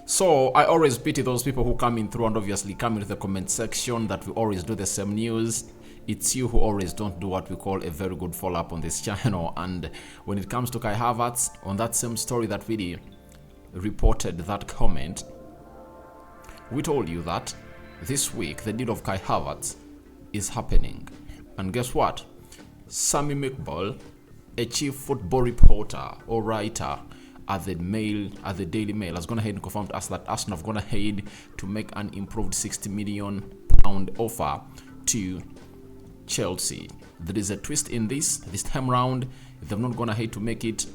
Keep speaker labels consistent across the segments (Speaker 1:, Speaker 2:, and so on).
Speaker 1: So I always pity those people who come in through and obviously come into the comment section that we always do the same news. It's you who always don't do what we call a very good follow-up on this channel. And when it comes to Kai Havertz, on that same story that really reported that comment, we told you that this week the deal of Kai Havertz is happening. And guess what? Sammy McBall, a chief football reporter or writer at the Daily Mail, has gone ahead and confirmed to us that Arsenal have gone ahead to make an improved £60 million offer to Chelsea. There is a twist in this time round. They've not gone ahead to make it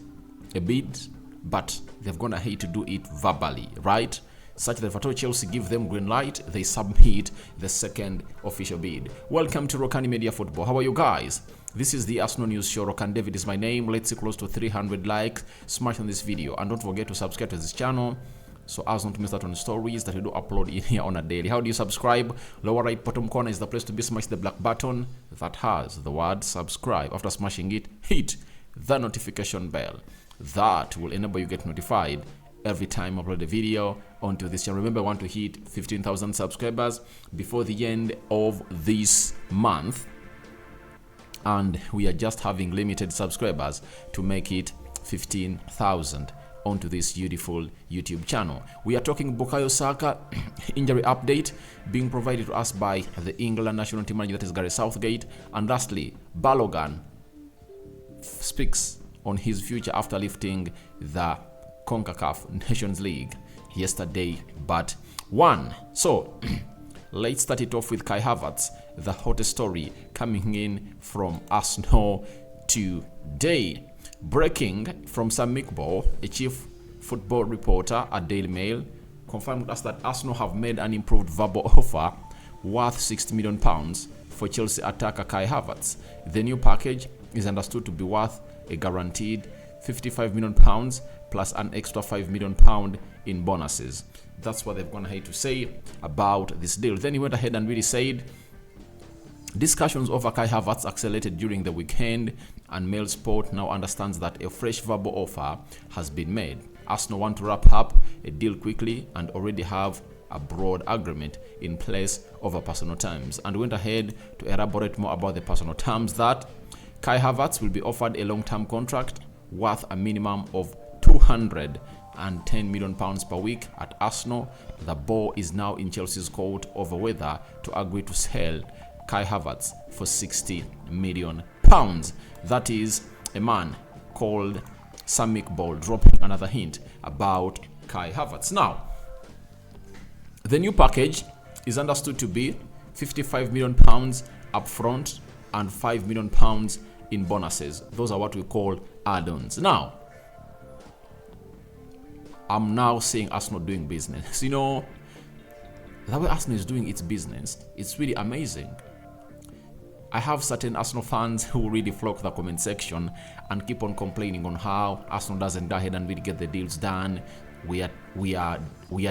Speaker 1: a bid, but they've gone ahead to do it verbally, right? Such that if Chelsea give them green light, they submit the second official bid. Welcome to Rokani Media Football. How are you guys? This is the Arsenal News Show. Rokani David is my name. Let's see close to 300 likes. Smash on this video. And don't forget to subscribe to this channel so as not to miss out on stories that we do upload in here on a daily. How do you subscribe? Lower right bottom corner is the place to be. Smash the black button that has the word subscribe. After smashing it, hit the notification bell. That will enable you get notified every time I upload a video onto this channel. Remember, I want to hit 15,000 subscribers before the end of this month. And we are just having limited subscribers to make it 15,000 onto this beautiful YouTube channel. We are talking Bukayo Saka injury update being provided to us by the England national team manager, that is Gareth Southgate. And lastly, Balogun speaks on his future after lifting the CONCACAF Nations League yesterday, but one. So let's start it off with Kai Havertz, the hottest story coming in from Arsenal today. Breaking from Sam McBall, a chief football reporter at Daily Mail, confirmed with us that Arsenal have made an improved verbal offer worth £60 million for Chelsea attacker Kai Havertz. The new package is understood to be worth a guaranteed £55 million plus an extra £5 million in bonuses. That's what they've gone ahead to say about this deal. Then he went ahead and really said discussions over Kai Havertz accelerated during the weekend, and Mail Sport now understands that a fresh verbal offer has been made. Arsenal want to wrap up a deal quickly and already have a broad agreement in place over personal terms, and went ahead to elaborate more about the personal terms that Kai Havertz will be offered a long-term contract worth a minimum of £210 million per week at Arsenal. The ball is now in Chelsea's court over whether to agree to sell Kai Havertz for £60 million. That is a man called Sam McBall dropping another hint about Kai Havertz. Now, the new package is understood to be £55 million up front and £5 million in bonuses. Those are what we call add-ons. Now, I'm now seeing Arsenal doing business. You know, the way Arsenal is doing its business, it's really amazing. I have certain Arsenal fans who really flock the comment section and keep on complaining on how Arsenal doesn't go ahead and really get the deals done. We are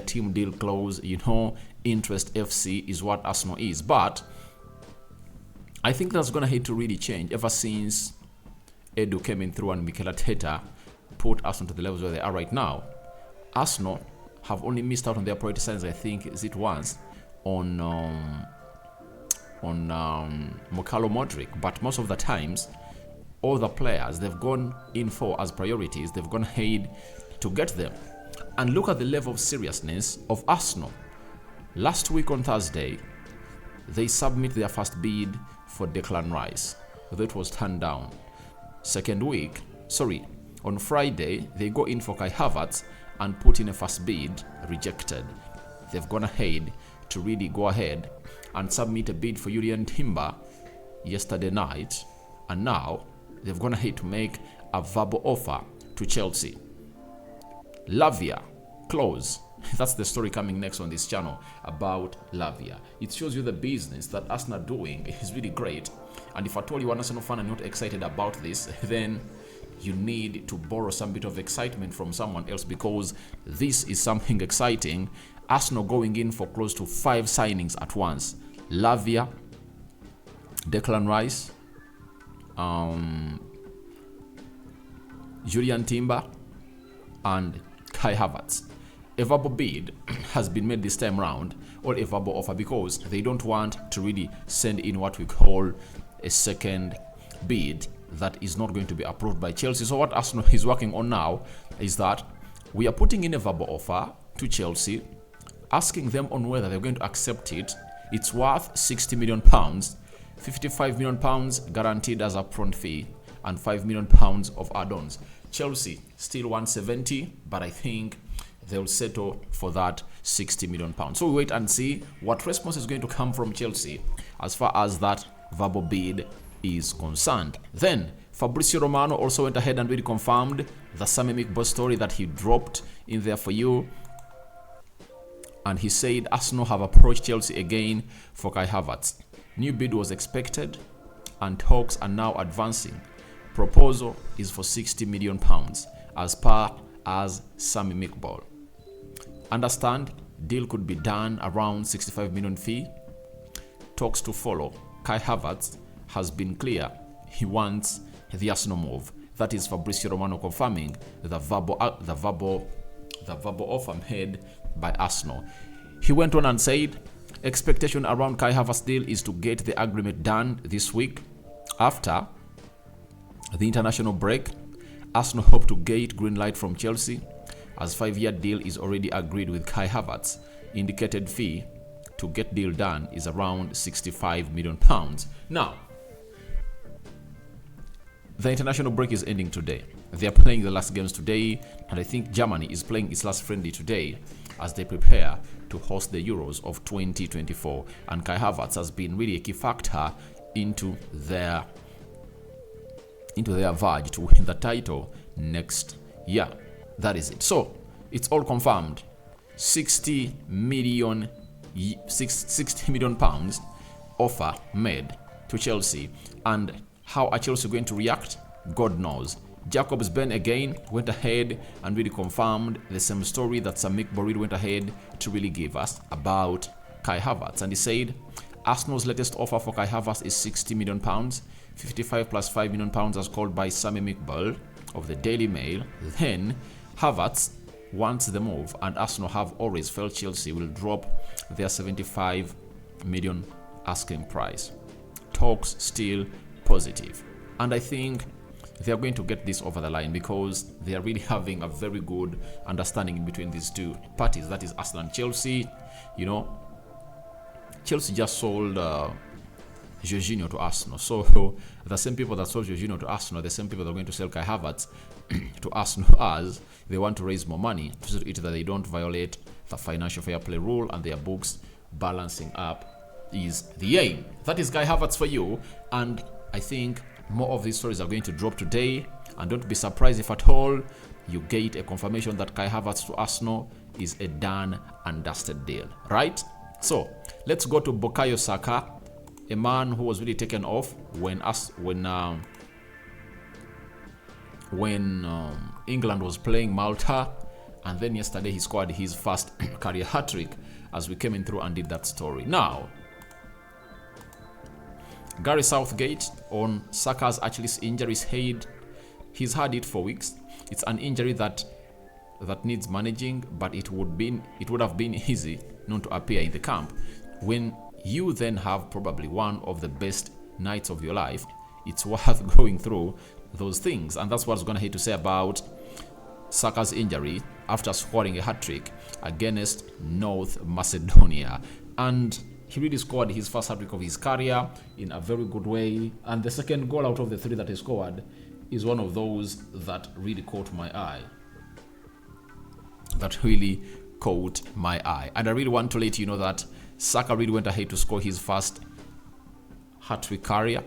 Speaker 1: team deal close. You know, interest FC is what Arsenal is. But I think that's gonna have to really change ever since Edu came in through and Mikel Arteta put Arsenal to the levels where they are right now. Arsenal have only missed out on their priority signs, I think, is it once, on Bukayo Modric, but most of the times, all the players they've gone in for as priorities, they've gone ahead to get them. And look at the level of seriousness of Arsenal. Last week on Thursday, they submit their first bid for Declan Rice. That was turned down. On Friday, they go in for Kai Havertz and put in a first bid, rejected. They've gone ahead to really go ahead and submit a bid for Julian Timber yesterday night, and now they've gone ahead to make a verbal offer to Chelsea. Lavia, close. That's the story coming next on this channel about Lavia. It shows you the business that Arsenal are doing is really great. And if at all you are an Arsenal fan and not excited about this, then you need to borrow some bit of excitement from someone else, because this is something exciting. Arsenal going in for close to 5 signings at once. Lavia, Declan Rice, Julian Timber, and Kai Havertz. a verbal bid has been made this time round, or a verbal offer, because they don't want to really send in what we call a second bid that is not going to be approved by Chelsea. So what Arsenal is working on now is that we are putting in a verbal offer to Chelsea, asking them on whether they're going to accept it. It's worth £60 million, £55 million guaranteed as a upfront fee, and £5 million of add-ons. Chelsea still 170, but I think they'll settle for that £60 million. So we wait and see what response is going to come from Chelsea as far as that verbal bid is concerned. Then Fabrizio Romano also went ahead and really confirmed the Sami Mikbo story that he dropped in there for you. And he said Arsenal have approached Chelsea again for Kai Havertz. New bid was expected and talks are now advancing. Proposal is for £60 million as per as Sami Mikbo. Understand, deal could be done around 65 million fee. Talks to follow. Kai Havertz has been clear he wants the Arsenal move. That is Fabrizio Romano confirming the verbal offer made by Arsenal. He went on and said expectation around Kai Havertz deal is to get the agreement done this week. After the international break, Arsenal hope to get green light from Chelsea as 5-year deal is already agreed with Kai Havertz. Indicated fee to get deal done is around £65 million. Now, the international break is ending today. They are playing the last games today, and I think Germany is playing its last friendly today as they prepare to host the Euros of 2024. And Kai Havertz has been really a key factor into their verge to win the title next year. That is it. So it's all confirmed. £60 million offer made to Chelsea. And how are Chelsea going to react? God knows. Jacobs Ben again went ahead and really confirmed the same story that Sami Mikbo went ahead to really give us about Kai Havertz. And he said Arsenal's latest offer for Kai Havertz is £60 million, 55 plus £5 million as called by Sami Mikbo of the Daily Mail. Then Havertz wants the move, and Arsenal have always felt Chelsea will drop their 75 million asking price. Talks still positive, and I think they are going to get this over the line because they are really having a very good understanding in between these two parties, that is Arsenal and Chelsea. You know, Chelsea just sold Jorginho to Arsenal, so the same people that sold Jorginho to Arsenal, the same people that are going to sell Kai Havertz to Arsenal, as they want to raise more money to see that they don't violate the financial fair play rule, and their books balancing up is the aim. That is Kai Havertz for you, and I think more of these stories are going to drop today, and don't be surprised if at all you get a confirmation that Kai Havertz to Arsenal is a done and dusted deal, right? So let's go to Bukayo Saka, a man who was really taken off when England was playing Malta, and then yesterday he scored his first career hat-trick as we came in through and did that story. Now, Gary Southgate on Saka's Achilles injury said he's had it for weeks. It's an injury that needs managing, but it would have been easy not to appear in the camp. When you then have probably one of the best nights of your life, it's worth going through those things. And that's what I was going to have to say about Saka's injury after scoring a hat-trick against North Macedonia. And he really scored his first hat-trick of his career in a very good way. And the second goal out of the three that he scored is one of those that really caught my eye. And I really want to let you know that Saka really went ahead to score his first career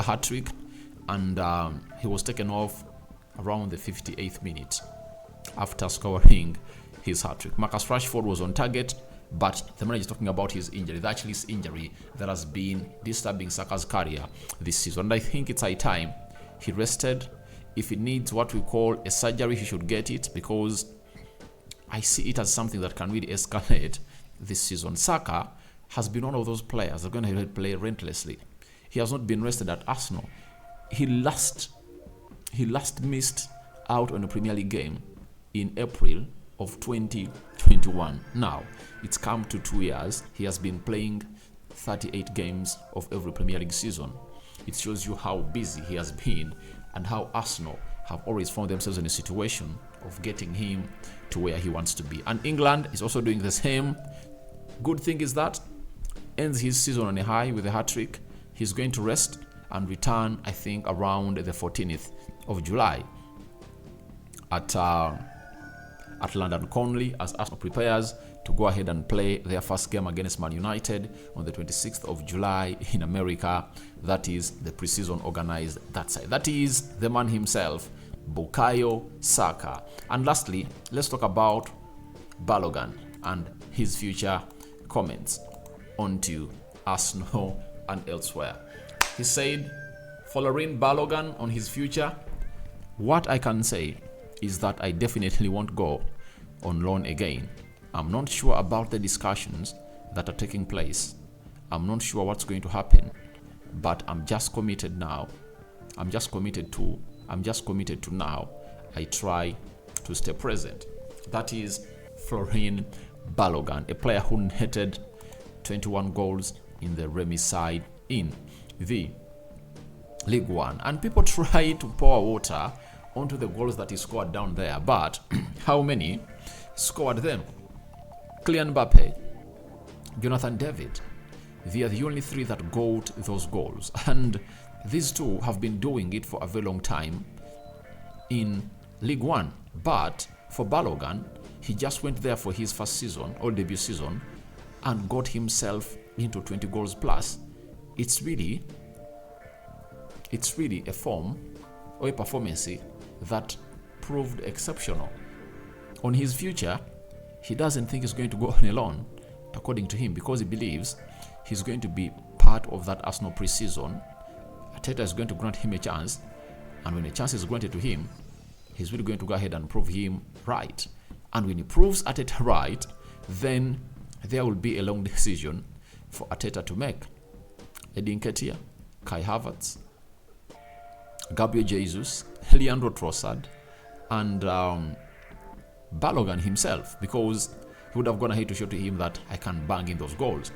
Speaker 1: hat-trick, and he was taken off around the 58th minute after scoring his hat-trick. Marcus Rashford was on target, but the manager is talking about his injury, the Achilles injury that has been disturbing Saka's career this season. And I think it's high time he rested. If he needs what we call a surgery, he should get it, because I see it as something that can really escalate this season. Saka has been one of those players that are going to play relentlessly. He has not been rested at Arsenal. He last missed out on a Premier League game in April of 2021. Now, it's come to 2 years. He has been playing 38 games of every Premier League season. It shows you how busy he has been and how Arsenal have always found themselves in a situation of getting him to where he wants to be. And England is also doing the same. Good thing is that ends his season on a high with a hat-trick. He's going to rest and return, I think, around the 14th of July at London Conley as Arsenal prepares to go ahead and play their first game against Man United on the 26th of July in America. That is the preseason organized that side. That is the man himself, Bukayo Saka. And lastly, let's talk about Balogun and his future comments onto Arsenal and elsewhere. He said, following Balogun on his future, what I can say is that I definitely won't go on loan again. I'm not sure about the discussions that are taking place. I'm not sure what's going to happen, but I'm just committed now. I'm just committed to now. I try to stay present. That is Florian Balogun, a player who netted 21 goals in the Remy side in the League One. And people try to pour water onto the goals that he scored down there, but how many scored them? Kylian Mbappe, Jonathan David, they are the only three that got those goals. And these two have been doing it for a very long time in League One. But for Balogun, he just went there for his first season or debut season and got himself into 20 goals plus. It's really a form or a performance that proved exceptional. On his future, he doesn't think he's going to go on alone, according to him, because he believes he's going to be part of that Arsenal preseason. Arteta is going to grant him a chance, and when a chance is granted to him, he's really going to go ahead and prove him right. And when he proves Arteta right, then there will be a long decision for Arteta to make. Eddie Nketiah, Kai Havertz, Gabriel Jesus, Leandro Trossard, and Balogun himself, because he would have gone ahead to show to him that I can bang in those goals.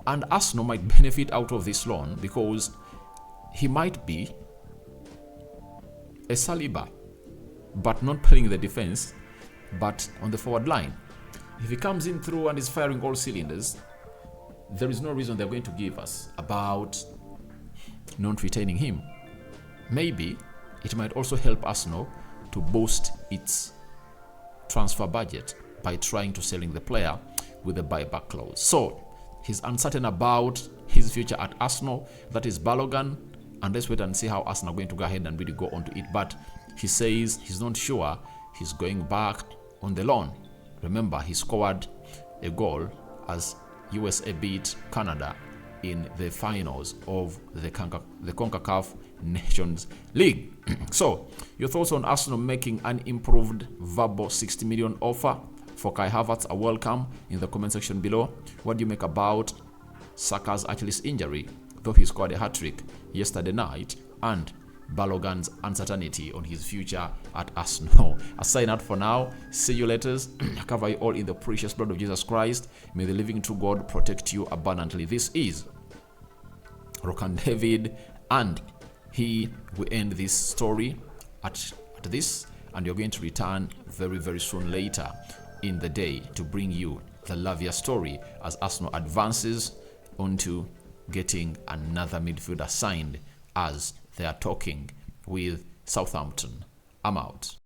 Speaker 1: And Arsenal might benefit out of this loan because he might be a Saliba, but not playing the defense, but on the forward line. If he comes in through and is firing all cylinders, there is no reason they're going to give us about not retaining him. Maybe it might also help Arsenal to boost its transfer budget by trying to selling the player with a buyback clause. So he's uncertain about his future at Arsenal. That is Balogun, and let's wait and see how Arsenal are going to go ahead and really go on to it. But he says he's not sure he's going back on the loan. Remember, he scored a goal as USA beat Canada in the finals of the CONCACAF Nations League. So, your thoughts on Arsenal making an improved verbal 60 million offer for Kai Havertz are welcome in the comment section below. What do you make about Saka's Achilles injury, though he scored a hat-trick yesterday night, and Balogun's uncertainty on his future at Arsenal? I sign out for now. See you later. I cover you all in the precious blood of Jesus Christ. May the living true God protect you abundantly. This is Rokani David, and he will end this story at this, and you're going to return very, very soon later in the day to bring you the Lavia story as Arsenal advances onto getting another midfielder signed as they are talking with Southampton. I'm out.